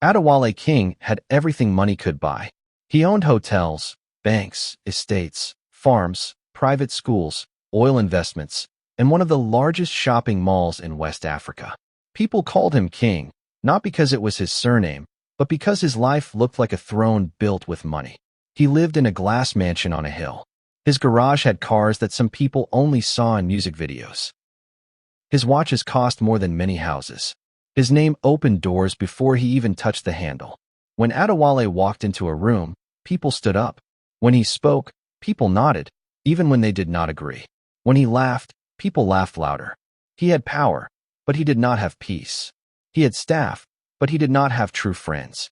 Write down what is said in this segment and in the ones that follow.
Adewale King had everything money could buy. He owned hotels, banks, estates, farms, private schools, oil investments, and one of the largest shopping malls in West Africa. People called him King, not because it was his surname, but because his life looked like a throne built with money. He lived in a glass mansion on a hill. His garage had cars that some people only saw in music videos. His watches cost more than many houses. His name opened doors before he even touched the handle. When Adewale walked into a room, people stood up. When he spoke, people nodded, even when they did not agree. When he laughed, people laughed louder. He had power, but he did not have peace. He had staff, but he did not have true friends.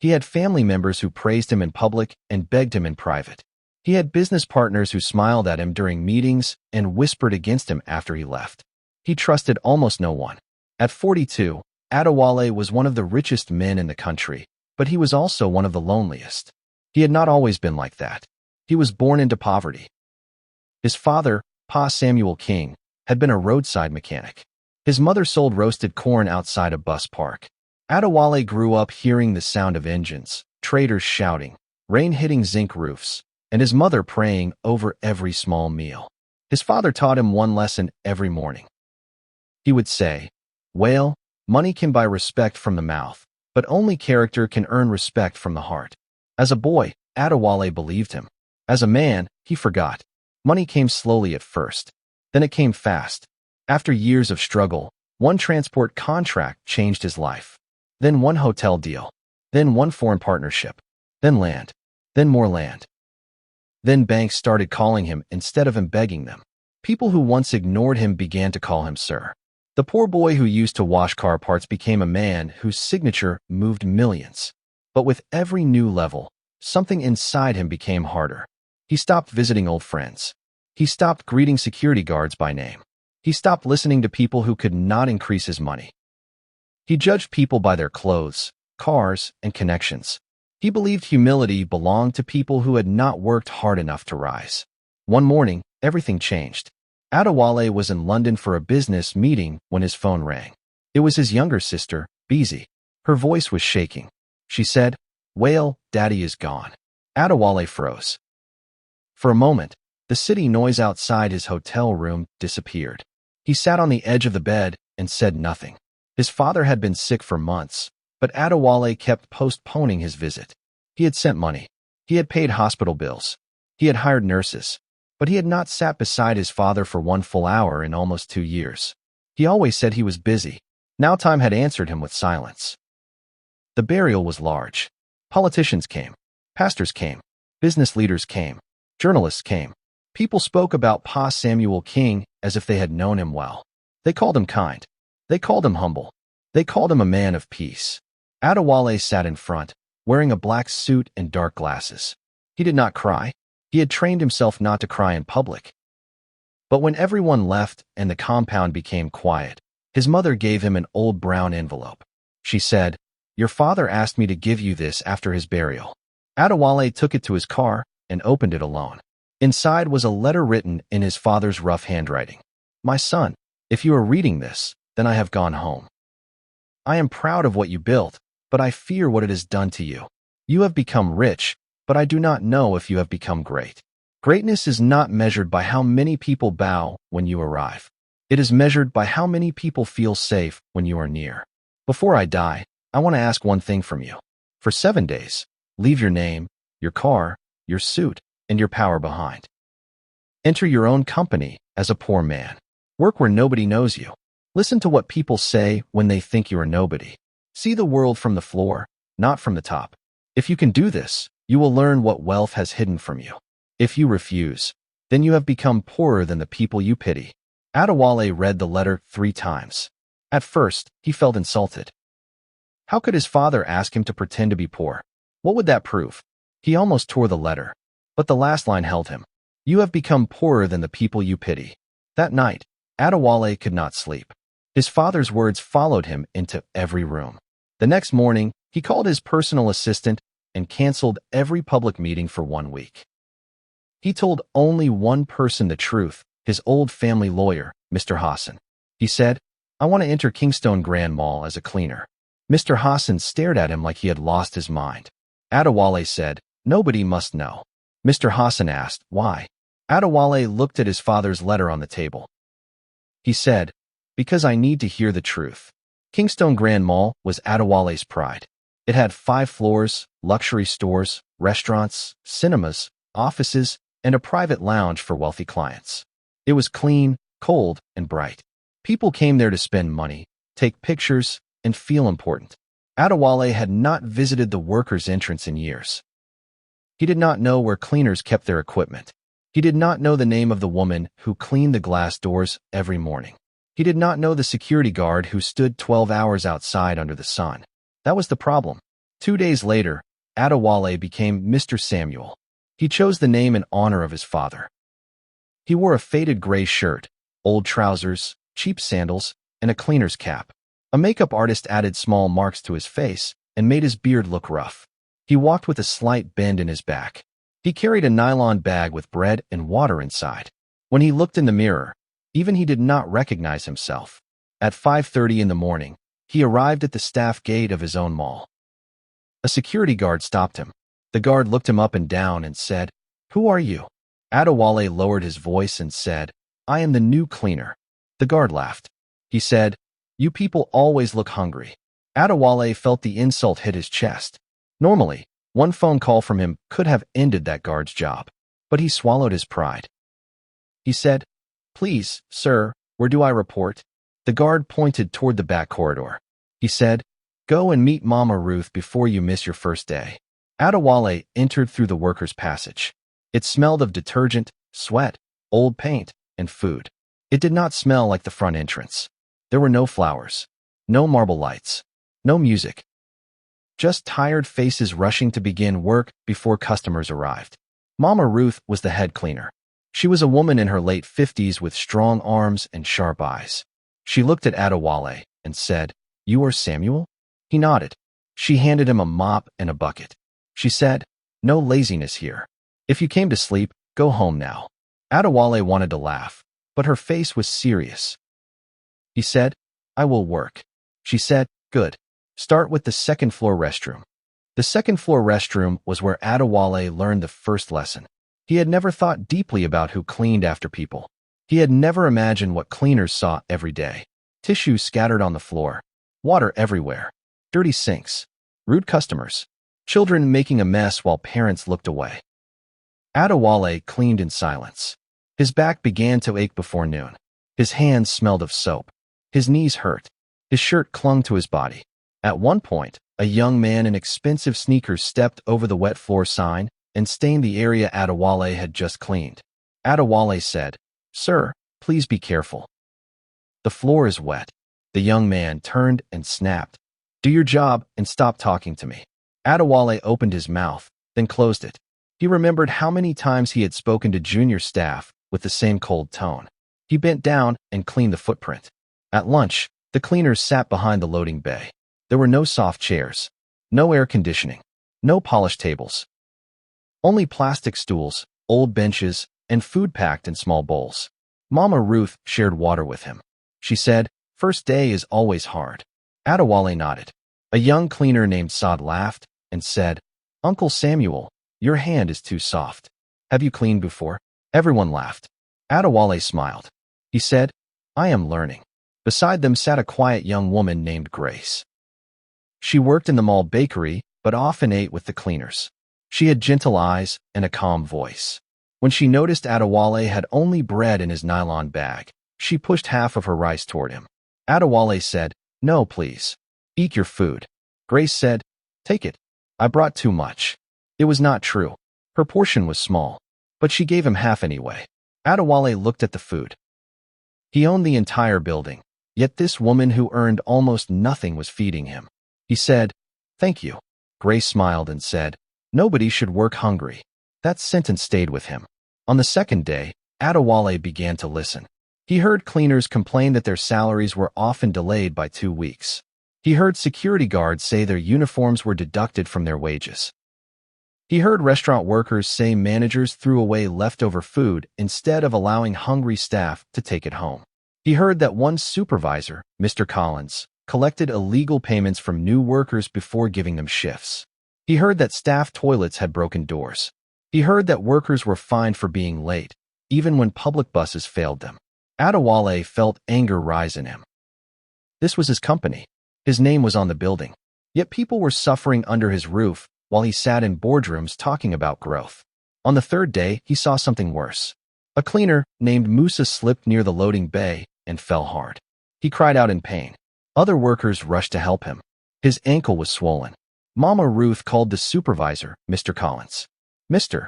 He had family members who praised him in public and begged him in private. He had business partners who smiled at him during meetings and whispered against him after he left. He trusted almost no one. At 42, Adewale was one of the richest men in the country, but he was also one of the loneliest. He had not always been like that. He was born into poverty. His father, Pa Samuel King, had been a roadside mechanic. His mother sold roasted corn outside a bus park. Adewale grew up hearing the sound of engines, traders shouting, rain hitting zinc roofs, and his mother praying over every small meal. His father taught him one lesson every morning. He would say, "Whale, money can buy respect from the mouth, but only character can earn respect from the heart." As a boy, Adewale believed him. As a man, he forgot. Money came slowly at first. Then it came fast. After years of struggle, one transport contract changed his life. Then one hotel deal. Then one foreign partnership. Then land. Then more land. Then banks started calling him instead of him begging them. People who once ignored him began to call him sir. The poor boy who used to wash car parts became a man whose signature moved millions. But with every new level, something inside him became harder. He stopped visiting old friends. He stopped greeting security guards by name. He stopped listening to people who could not increase his money. He judged people by their clothes, cars, and connections. He believed humility belonged to people who had not worked hard enough to rise. One morning, everything changed. Adewale was in London for a business meeting when his phone rang. It was his younger sister, Beezy. Her voice was shaking. She said, "Whale, Daddy is gone." Adewale froze. For a moment, the city noise outside his hotel room disappeared. He sat on the edge of the bed and said nothing. His father had been sick for months, but Adewale kept postponing his visit. He had sent money. He had paid hospital bills. He had hired nurses. But he had not sat beside his father for one full hour in almost 2 years. He always said he was busy. Now time had answered him with silence. The burial was large. Politicians came. Pastors came. Business leaders came. Journalists came. People spoke about Pa Samuel King as if they had known him well. They called him kind. They called him humble. They called him a man of peace. Adewale sat in front, wearing a black suit and dark glasses. He did not cry. He had trained himself not to cry in public. But when everyone left and the compound became quiet, his mother gave him an old brown envelope. She said, "Your father asked me to give you this after his burial." Adewale took it to his car and opened it alone. Inside was a letter written in his father's rough handwriting. "My son, if you are reading this, then I have gone home. I am proud of what you built, but I fear what it has done to you. You have become rich, but I do not know if you have become great. Greatness is not measured by how many people bow when you arrive. It is measured by how many people feel safe when you are near. Before I die, I want to ask one thing from you. For 7 days, leave your name, your car, your suit, and your power behind. Enter your own company as a poor man. Work where nobody knows you. Listen to what people say when they think you are nobody. See the world from the floor, not from the top. If you can do this, you will learn what wealth has hidden from you. If you refuse, then you have become poorer than the people you pity." Adewale read the letter 3 times. At first, he felt insulted. How could his father ask him to pretend to be poor? What would that prove? He almost tore the letter. But the last line held him. "You have become poorer than the people you pity." That night, Adewale could not sleep. His father's words followed him into every room. The next morning, he called his personal assistant and canceled every public meeting for 1 week. He told only one person the truth, his old family lawyer, Mr. Hassan. He said, "I want to enter Kingstone Grand Mall as a cleaner." Mr. Hassan stared at him like he had lost his mind. Adewale said, "Nobody must know." Mr. Hassan asked, "Why?" Adewale looked at his father's letter on the table. He said, "Because I need to hear the truth." Kingstone Grand Mall was Adewale's pride. It had 5 floors, luxury stores, restaurants, cinemas, offices, and a private lounge for wealthy clients. It was clean, cold, and bright. People came there to spend money, take pictures, and feel important. Adewale had not visited the workers' entrance in years. He did not know where cleaners kept their equipment. He did not know the name of the woman who cleaned the glass doors every morning. He did not know the security guard who stood 12 hours outside under the sun. That was the problem. 2 days later, Adewale became Mr. Samuel. He chose the name in honor of his father. He wore a faded gray shirt, old trousers, cheap sandals, and a cleaner's cap. A makeup artist added small marks to his face and made his beard look rough. He walked with a slight bend in his back. He carried a nylon bag with bread and water inside. When he looked in the mirror, even he did not recognize himself. At 5:30 in the morning, he arrived at the staff gate of his own mall. A security guard stopped him. The guard looked him up and down and said, "Who are you?" Adewale lowered his voice and said, "I am the new cleaner." The guard laughed. He said, "You people always look hungry." Adewale felt the insult hit his chest. Normally, one phone call from him could have ended that guard's job, but he swallowed his pride. He said, "Please, sir, where do I report?" The guard pointed toward the back corridor. He said, "Go and meet Mama Ruth before you miss your first day." Adewale entered through the workers' passage. It smelled of detergent, sweat, old paint, and food. It did not smell like the front entrance. There were no flowers, no marble lights, no music. Just tired faces rushing to begin work before customers arrived. Mama Ruth was the head cleaner. She was a woman in her late 50s with strong arms and sharp eyes. She looked at Adewale and said, "You are Samuel?" He nodded. She handed him a mop and a bucket. She said, "No laziness here. If you came to sleep, go home now." Adewale wanted to laugh, but her face was serious. He said, "I will work." She said, "Good. Start with the second-floor restroom." The second-floor restroom was where Adewale learned the first lesson. He had never thought deeply about who cleaned after people. He had never imagined what cleaners saw every day. Tissues scattered on the floor, water everywhere, dirty sinks, rude customers, children making a mess while parents looked away. Adewale cleaned in silence. His back began to ache before noon. His hands smelled of soap. His knees hurt. His shirt clung to his body. At one point, a young man in expensive sneakers stepped over the wet floor sign and stained the area Adewale had just cleaned. Adewale said, "Sir, please be careful. The floor is wet." The young man turned and snapped, "Do your job and stop talking to me." Adewale opened his mouth, then closed it. He remembered how many times he had spoken to junior staff with the same cold tone. He bent down and cleaned the footprint. At lunch, the cleaners sat behind the loading bay. There were no soft chairs, no air conditioning, no polished tables. Only plastic stools, old benches, and food packed in small bowls. Mama Ruth shared water with him. She said, "First day is always hard." Adewale nodded. A young cleaner named Saad laughed and said, "Uncle Samuel, your hand is too soft. Have you cleaned before?" Everyone laughed. Adewale smiled. He said, "I am learning." Beside them sat a quiet young woman named Grace. She worked in the mall bakery, but often ate with the cleaners. She had gentle eyes and a calm voice. When she noticed Adewale had only bread in his nylon bag, she pushed half of her rice toward him. Adewale said, "No, please. Eat your food." Grace said, "Take it. I brought too much." It was not true. Her portion was small, but she gave him half anyway. Adewale looked at the food. He owned the entire building, yet this woman who earned almost nothing was feeding him. He said, "Thank you." Grace smiled and said, "Nobody should work hungry." That sentence stayed with him. On the second day, Adewale began to listen. He heard cleaners complain that their salaries were often delayed by 2 weeks. He heard security guards say their uniforms were deducted from their wages. He heard restaurant workers say managers threw away leftover food instead of allowing hungry staff to take it home. He heard that one supervisor, Mr. Collins, collected illegal payments from new workers before giving them shifts. He heard that staff toilets had broken doors. He heard that workers were fined for being late, even when public buses failed them. Adewale felt anger rise in him. This was his company. His name was on the building. Yet people were suffering under his roof while he sat in boardrooms talking about growth. On the third day, he saw something worse. A cleaner named Musa slipped near the loading bay and fell hard. He cried out in pain. Other workers rushed to help him. His ankle was swollen. Mama Ruth called the supervisor, Mr. Collins. Mr.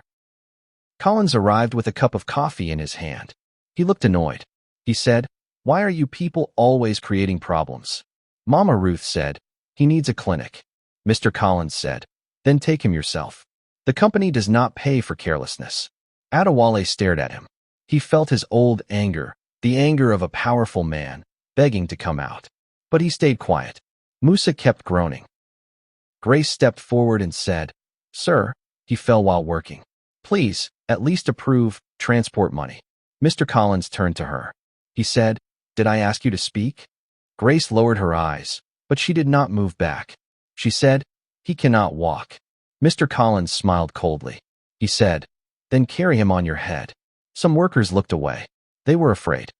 Collins arrived with a cup of coffee in his hand. He looked annoyed. He said, "Why are you people always creating problems?" Mama Ruth said, "He needs a clinic." Mr. Collins said, "Then take him yourself. The company does not pay for carelessness." Adewale stared at him. He felt his old anger, the anger of a powerful man, begging to come out. But he stayed quiet. Musa kept groaning. Grace stepped forward and said, "Sir," he fell while working. "Please, at least approve transport money." Mr. Collins turned to her. He said, "Did I ask you to speak?" Grace lowered her eyes, but she did not move back. She said, "He cannot walk." Mr. Collins smiled coldly. He said, "Then carry him on your head." Some workers looked away. They were afraid.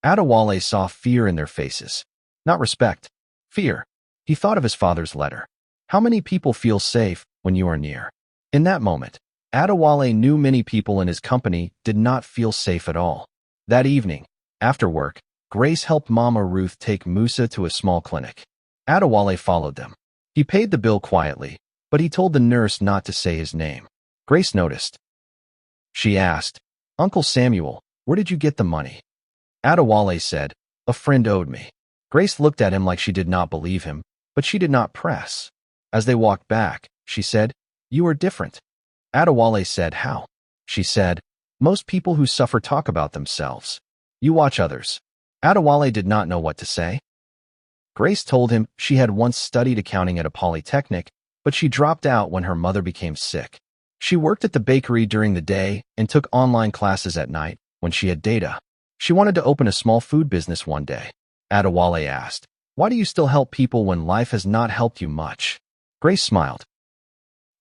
Adewale saw fear in their faces. Not respect. Fear. He thought of his father's letter. How many people feel safe when you are near? In that moment, Adewale knew many people in his company did not feel safe at all. That evening, after work, Grace helped Mama Ruth take Musa to a small clinic. Adewale followed them. He paid the bill quietly, but he told the nurse not to say his name. Grace noticed. She asked, "Uncle Samuel, where did you get the money?" Adewale said, "A friend owed me." Grace looked at him like she did not believe him, but she did not press. As they walked back, she said, "You are different." Adewale said, "How?" She said, "Most people who suffer talk about themselves. You watch others." Adewale did not know what to say. Grace told him she had once studied accounting at a polytechnic, but she dropped out when her mother became sick. She worked at the bakery during the day and took online classes at night when she had data. She wanted to open a small food business one day. Adewale asked, "Why do you still help people when life has not helped you much?" Grace smiled.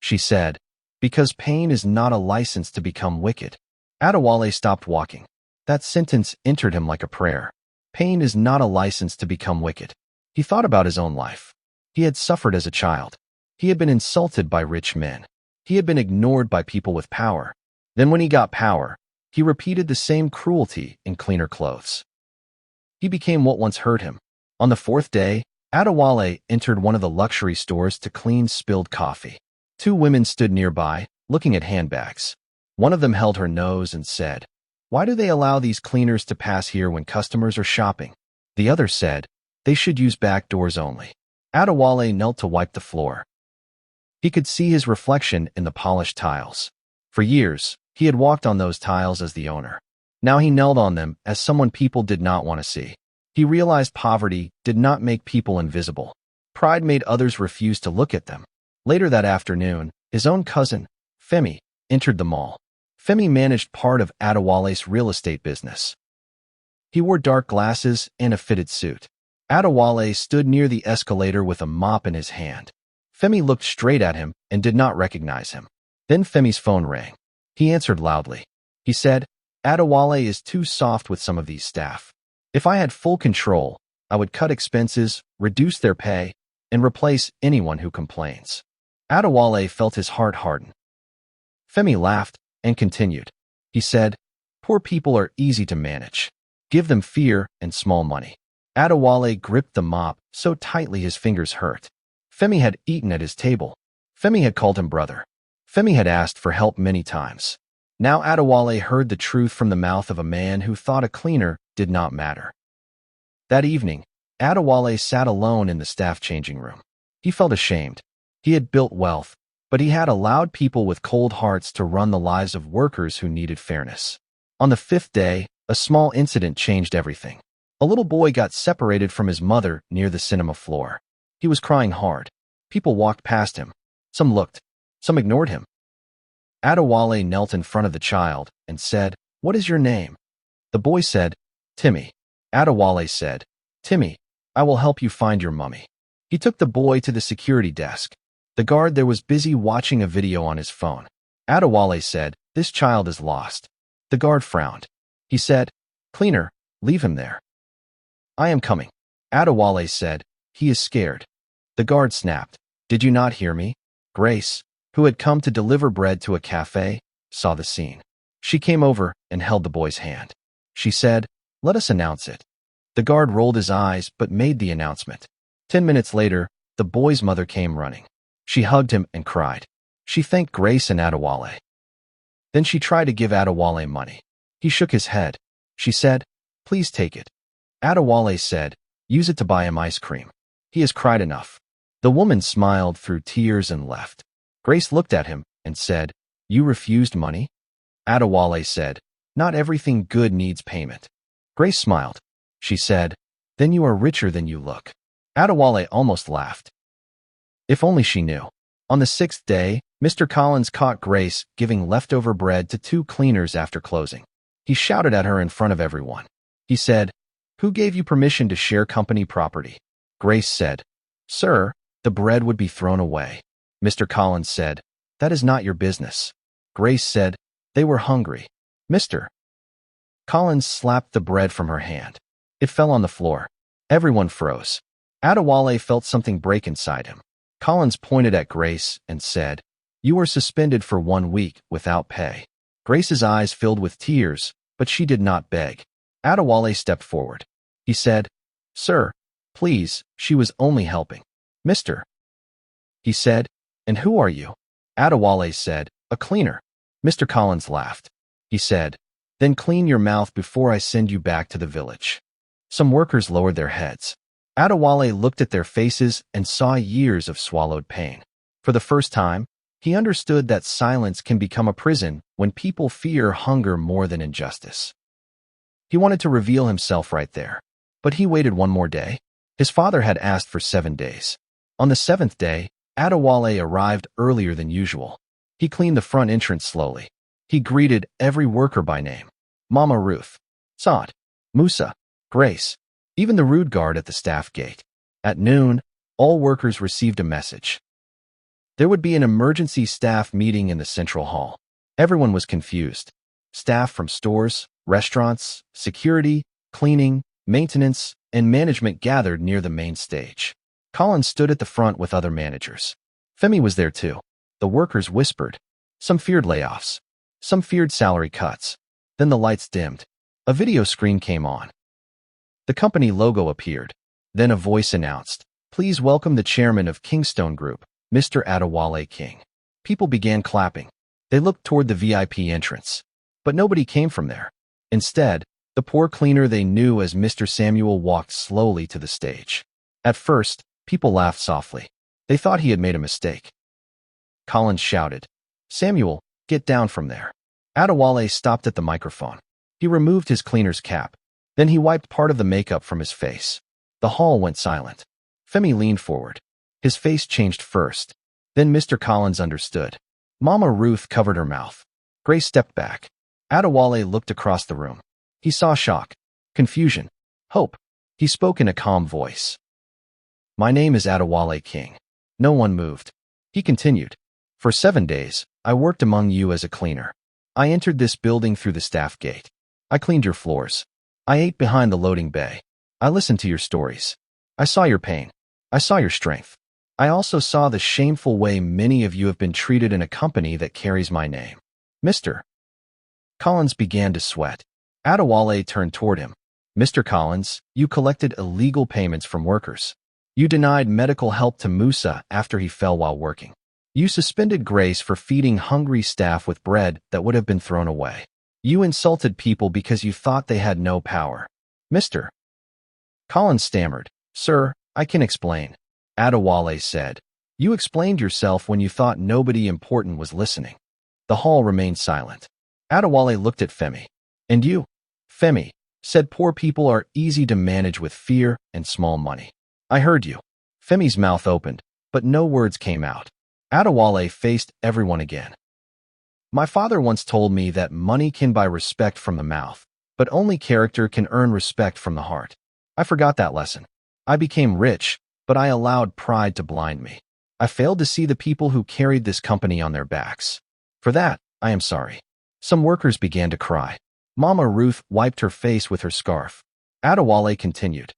She said, "Because pain is not a license to become wicked." Adewale stopped walking. That sentence entered him like a prayer. Pain is not a license to become wicked. He thought about his own life. He had suffered as a child. He had been insulted by rich men. He had been ignored by people with power. Then when he got power, he repeated the same cruelty in cleaner clothes. He became what once hurt him. On the fourth day, Adewale entered one of the luxury stores to clean spilled coffee. Two women stood nearby, looking at handbags. One of them held her nose and said, "Why do they allow these cleaners to pass here when customers are shopping?" The other said, "They should use back doors only." Adewale knelt to wipe the floor. He could see his reflection in the polished tiles. For years, he had walked on those tiles as the owner. Now he knelt on them as someone people did not want to see. He realized poverty did not make people invisible. Pride made others refuse to look at them. Later that afternoon, his own cousin, Femi, entered the mall. Femi managed part of Adewale's real estate business. He wore dark glasses and a fitted suit. Adewale stood near the escalator with a mop in his hand. Femi looked straight at him and did not recognize him. Then Femi's phone rang. He answered loudly. He said, "Adewale is too soft with some of these staff. If I had full control, I would cut expenses, reduce their pay, and replace anyone who complains." Adewale felt his heart harden. Femi laughed and continued. He said, "Poor people are easy to manage. Give them fear and small money." Adewale gripped the mop so tightly his fingers hurt. Femi had eaten at his table. Femi had called him brother. Femi had asked for help many times. Now Adewale heard the truth from the mouth of a man who thought a cleaner did not matter. That evening, Adewale sat alone in the staff changing room. He felt ashamed. He had built wealth, but he had allowed people with cold hearts to run the lives of workers who needed fairness. On the fifth day, a small incident changed everything. A little boy got separated from his mother near the cinema floor. He was crying hard. People walked past him. Some looked. Some ignored him. Adewale knelt in front of the child and said, "What is your name?" The boy said, "Timmy." Adewale said, "Timmy, I will help you find your mummy. He took the boy to the security desk. The guard there was busy watching a video on his phone. Adewale said, "This child is lost." The guard frowned. He said, "Cleaner, leave him there." "I am coming." Adewale said, "He is scared." The guard snapped, "Did you not hear me?" Grace, who had come to deliver bread to a cafe, saw the scene. She came over and held the boy's hand. She said, "Let us announce it." The guard rolled his eyes but made the announcement. 10 minutes later, the boy's mother came running. She hugged him and cried. She thanked Grace and Adewale. Then she tried to give Adewale money. He shook his head. She said, "Please take it." Adewale said, "Use it to buy him ice cream. He has cried enough." The woman smiled through tears and left. Grace looked at him and said, "You refused money?" Adewale said, "Not everything good needs payment." Grace smiled. She said, "Then you are richer than you look." Adewale almost laughed. If only she knew. On the 6th day, Mr. Collins caught Grace giving leftover bread to 2 cleaners after closing. He shouted at her in front of everyone. He said, "Who gave you permission to share company property?" Grace said, "Sir, the bread would be thrown away." Mr. Collins said, "That is not your business." Grace said, "They were hungry." Mr. Collins slapped the bread from her hand. It fell on the floor. Everyone froze. Adewale felt something break inside him. Collins pointed at Grace and said, "You are suspended for 1 week without pay." Grace's eyes filled with tears, but she did not beg. Adewale stepped forward. He said, "Sir, please, she was only helping." "Mr." He said, "And who are you?" Adewale said, "A cleaner." Mr. Collins laughed. He said, "Then clean your mouth before I send you back to the village." Some workers lowered their heads. Adewale looked at their faces and saw years of swallowed pain. For the first time, he understood that silence can become a prison when people fear hunger more than injustice. He wanted to reveal himself right there, but he waited 1 more day. His father had asked for 7 days. On the 7th day, Adewale arrived earlier than usual. He cleaned the front entrance slowly. He greeted every worker by name. Mama Ruth, Saad, Musa, Grace, even the rude guard at the staff gate. At noon, all workers received a message. There would be an emergency staff meeting in the central hall. Everyone was confused. Staff from stores, restaurants, security, cleaning, maintenance, and management gathered near the main stage. Collins stood at the front with other managers. Femi was there too. The workers whispered. Some feared layoffs. Some feared salary cuts. Then the lights dimmed. A video screen came on. The company logo appeared. Then a voice announced, "Please welcome the chairman of Kingstone Group, Mr. Adewale King." People began clapping. They looked toward the VIP entrance. But nobody came from there. Instead, the poor cleaner they knew as Mr. Samuel walked slowly to the stage. At first, people laughed softly. They thought he had made a mistake. Collins shouted, "Samuel, get down from there." Adewale stopped at the microphone. He removed his cleaner's cap. Then he wiped part of the makeup from his face. The hall went silent. Femi leaned forward. His face changed first. Then Mr. Collins understood. Mama Ruth covered her mouth. Grace stepped back. Adewale looked across the room. He saw shock, confusion, hope. He spoke in a calm voice. "My name is Adewale King." No one moved. He continued. "For 7 days, I worked among you as a cleaner. I entered this building through the staff gate. I cleaned your floors. I ate behind the loading bay. I listened to your stories. I saw your pain. I saw your strength. I also saw the shameful way many of you have been treated in a company that carries my name." Mr. Collins began to sweat. Adewale turned toward him. "Mr. Collins, you collected illegal payments from workers. You denied medical help to Musa after he fell while working. You suspended Grace for feeding hungry staff with bread that would have been thrown away. You insulted people because you thought they had no power." Mr. Collins stammered, "Sir, I can explain." Adewale said, "You explained yourself when you thought nobody important was listening." The hall remained silent. Adewale looked at Femi. "And you?" Femi said, "Poor people are easy to manage with fear and small money." "I heard you." Femi's mouth opened, but no words came out. Adewale faced everyone again. "My father once told me that money can buy respect from the mouth, but only character can earn respect from the heart. I forgot that lesson." I became rich, but I allowed pride to blind me. I failed to see the people who carried this company on their backs. For that, I am sorry." Some workers began to cry. Mama Ruth wiped her face with her scarf. Adewale continued.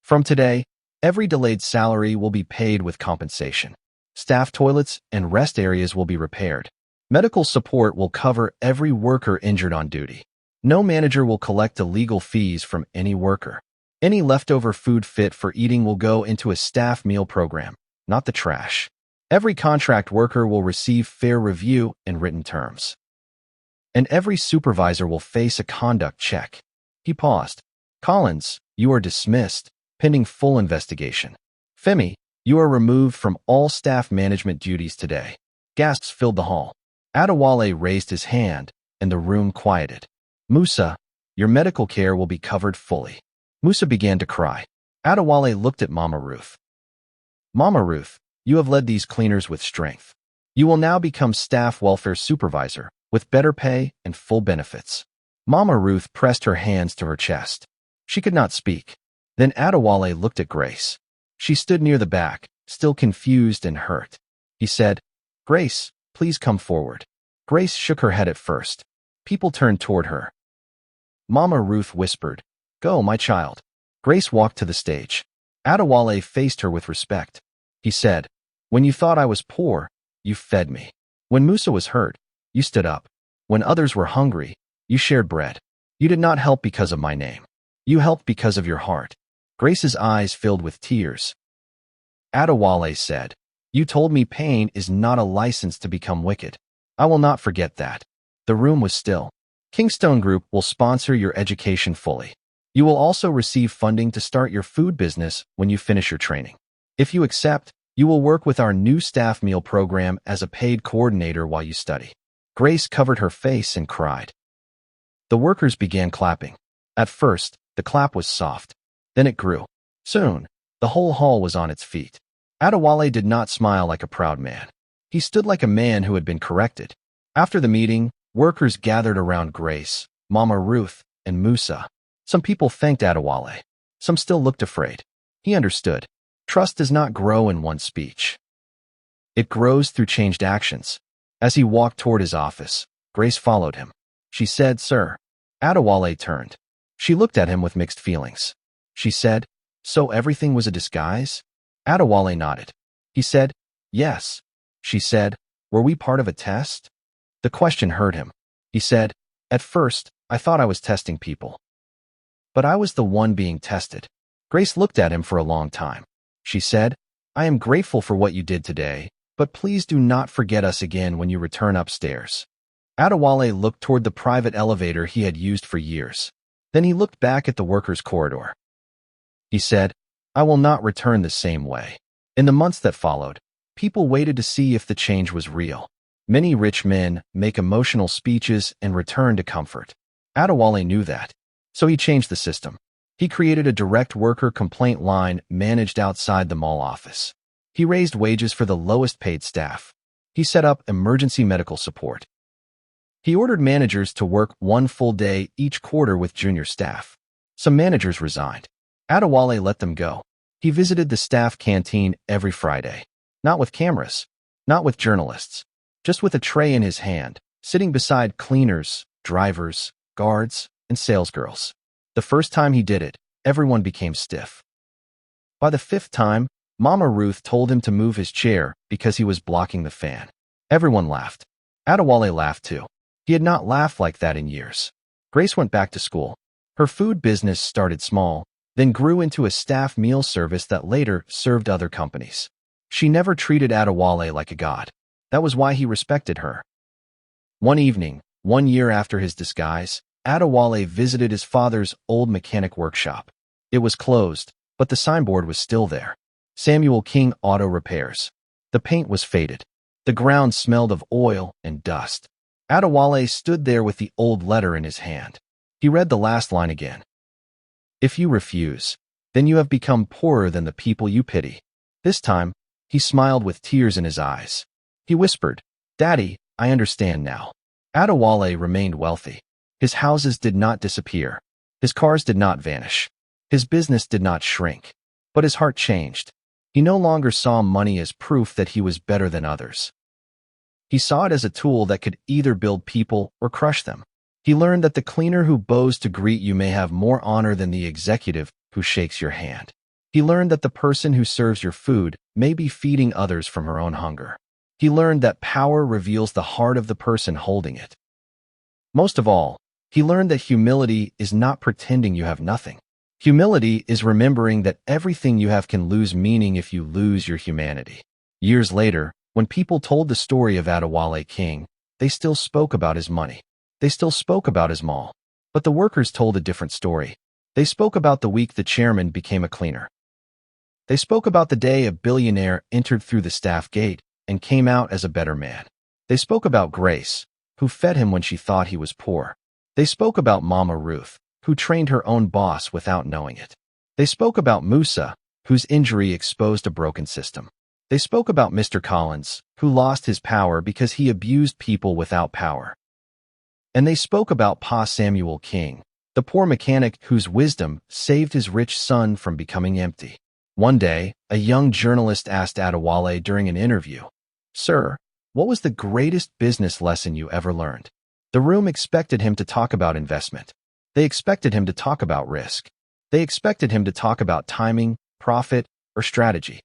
"From today, every delayed salary will be paid with compensation. Staff toilets and rest areas will be repaired. Medical support will cover every worker injured on duty. No manager will collect illegal fees from any worker. Any leftover food fit for eating will go into a staff meal program, not the trash. Every contract worker will receive fair review and written terms. And every supervisor will face a conduct check." He paused. "Collins, you are dismissed, pending full investigation. Femi, you are removed from all staff management duties today." Gasps filled the hall. Adewale raised his hand, and the room quieted. "Musa, your medical care will be covered fully." Musa began to cry. Adewale looked at Mama Ruth. "Mama Ruth, you have led these cleaners with strength. You will now become staff welfare supervisor, with better pay and full benefits." Mama Ruth pressed her hands to her chest. She could not speak. Then Adewale looked at Grace. She stood near the back, still confused and hurt. He said, "Grace, please come forward." Grace shook her head at first. People turned toward her. Mama Ruth whispered, "Go, my child." Grace walked to the stage. Adewale faced her with respect. He said, "When you thought I was poor, you fed me. When Musa was hurt, you stood up. When others were hungry, you shared bread. You did not help because of my name. You helped because of your heart." Grace's eyes filled with tears. Adewale said, "You told me pain is not a license to become wicked. I will not forget that." The room was still. "Kingstone Group will sponsor your education fully. You will also receive funding to start your food business when you finish your training. If you accept, you will work with our new staff meal program as a paid coordinator while you study." Grace covered her face and cried. The workers began clapping. At first, the clap was soft. Then it grew. Soon, the whole hall was on its feet. Adewale did not smile like a proud man. He stood like a man who had been corrected. After the meeting, workers gathered around Grace, Mama Ruth, and Musa. Some people thanked Adewale. Some still looked afraid. He understood. Trust does not grow in one speech. It grows through changed actions. As he walked toward his office, Grace followed him. She said, "Sir." Adewale turned. She looked at him with mixed feelings. She said, "So everything was a disguise?" Adewale nodded. He said, "Yes." She said, "Were we part of a test?" The question hurt him. He said, "At first, I thought I was testing people. But I was the one being tested." Grace looked at him for a long time. She said, "I am grateful for what you did today, but please do not forget us again when you return upstairs." Adewale looked toward the private elevator he had used for years. Then he looked back at the workers' corridor. He said, "I will not return the same way." In the months that followed, people waited to see if the change was real. Many rich men make emotional speeches and return to comfort. Adewale knew that, so he changed the system. He created a direct worker complaint line managed outside the mall office. He raised wages for the lowest paid staff. He set up emergency medical support. He ordered managers to work one full day each quarter with junior staff. Some managers resigned. Adewale let them go. He visited the staff canteen every Friday. Not with cameras, not with journalists, just with a tray in his hand, sitting beside cleaners, drivers, guards, and salesgirls. The first time he did it, everyone became stiff. By the fifth time, Mama Ruth told him to move his chair because he was blocking the fan. Everyone laughed. Adewale laughed too. He had not laughed like that in years. Grace went back to school. Her food business started small, then grew into a staff meal service that later served other companies. She never treated Adewale like a god. That was why he respected her. One evening, 1 year after his disguise, Adewale visited his father's old mechanic workshop. It was closed, but the signboard was still there. Samuel King Auto Repairs. The paint was faded. The ground smelled of oil and dust. Adewale stood there with the old letter in his hand. He read the last line again. "If you refuse, then you have become poorer than the people you pity." This time, he smiled with tears in his eyes. He whispered, "Daddy, I understand now." Adewale remained wealthy. His houses did not disappear. His cars did not vanish. His business did not shrink. But his heart changed. He no longer saw money as proof that he was better than others. He saw it as a tool that could either build people or crush them. He learned that the cleaner who bows to greet you may have more honor than the executive who shakes your hand. He learned that the person who serves your food may be feeding others from her own hunger. He learned that power reveals the heart of the person holding it. Most of all, he learned that humility is not pretending you have nothing. Humility is remembering that everything you have can lose meaning if you lose your humanity. Years later, when people told the story of Adewale King, they still spoke about his money. They still spoke about his mall. But the workers told a different story. They spoke about the week the chairman became a cleaner. They spoke about the day a billionaire entered through the staff gate and came out as a better man. They spoke about Grace, who fed him when she thought he was poor. They spoke about Mama Ruth, who trained her own boss without knowing it. They spoke about Musa, whose injury exposed a broken system. They spoke about Mr. Collins, who lost his power because he abused people without power. And they spoke about Pa Samuel King, the poor mechanic whose wisdom saved his rich son from becoming empty. One day, a young journalist asked Adewale during an interview, "Sir, what was the greatest business lesson you ever learned?" The room expected him to talk about investment. They expected him to talk about risk. They expected him to talk about timing, profit, or strategy.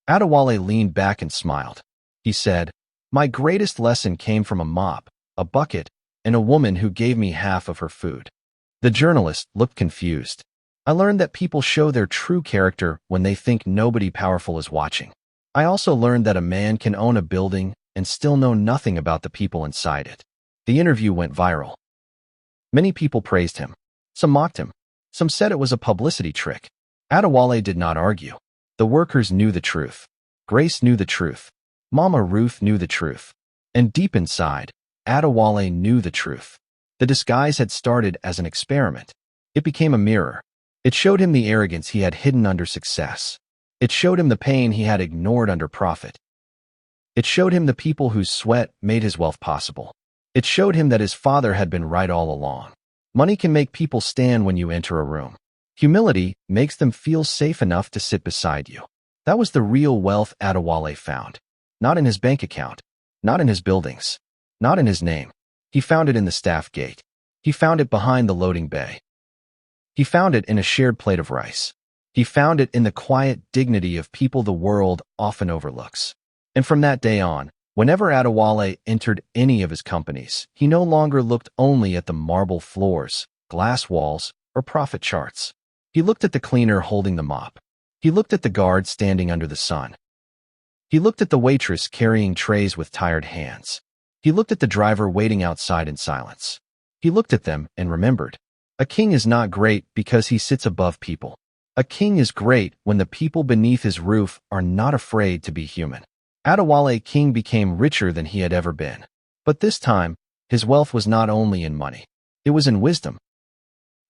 Adewale leaned back and smiled. He said, "My greatest lesson came from a mop, a bucket, and a woman who gave me half of her food." The journalist looked confused. "I learned that people show their true character when they think nobody powerful is watching. I also learned that a man can own a building and still know nothing about the people inside it." The interview went viral. Many people praised him. Some mocked him. Some said it was a publicity trick. Adewale did not argue. The workers knew the truth. Grace knew the truth. Mama Ruth knew the truth. And deep inside, Adewale knew the truth. The disguise had started as an experiment. It became a mirror. It showed him the arrogance he had hidden under success. It showed him the pain he had ignored under profit. It showed him the people whose sweat made his wealth possible. It showed him that his father had been right all along. Money can make people stand when you enter a room. Humility makes them feel safe enough to sit beside you. That was the real wealth Adewale found. Not in his bank account. Not in his buildings. Not in his name. He found it in the staff gate. He found it behind the loading bay. He found it in a shared plate of rice. He found it in the quiet dignity of people the world often overlooks. And from that day on, whenever Adewale entered any of his companies, he no longer looked only at the marble floors, glass walls, or profit charts. He looked at the cleaner holding the mop. He looked at the guard standing under the sun. He looked at the waitress carrying trays with tired hands. He looked at the driver waiting outside in silence. He looked at them and remembered. A king is not great because he sits above people. A king is great when the people beneath his roof are not afraid to be human. Adewale King became richer than he had ever been. But this time, his wealth was not only in money. It was in wisdom.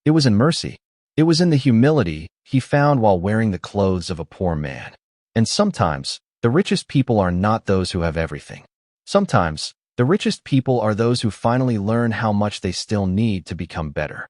It was in mercy. It was in the humility he found while wearing the clothes of a poor man. And sometimes, the richest people are not those who have everything. Sometimes, the richest people are those who finally learn how much they still need to become better.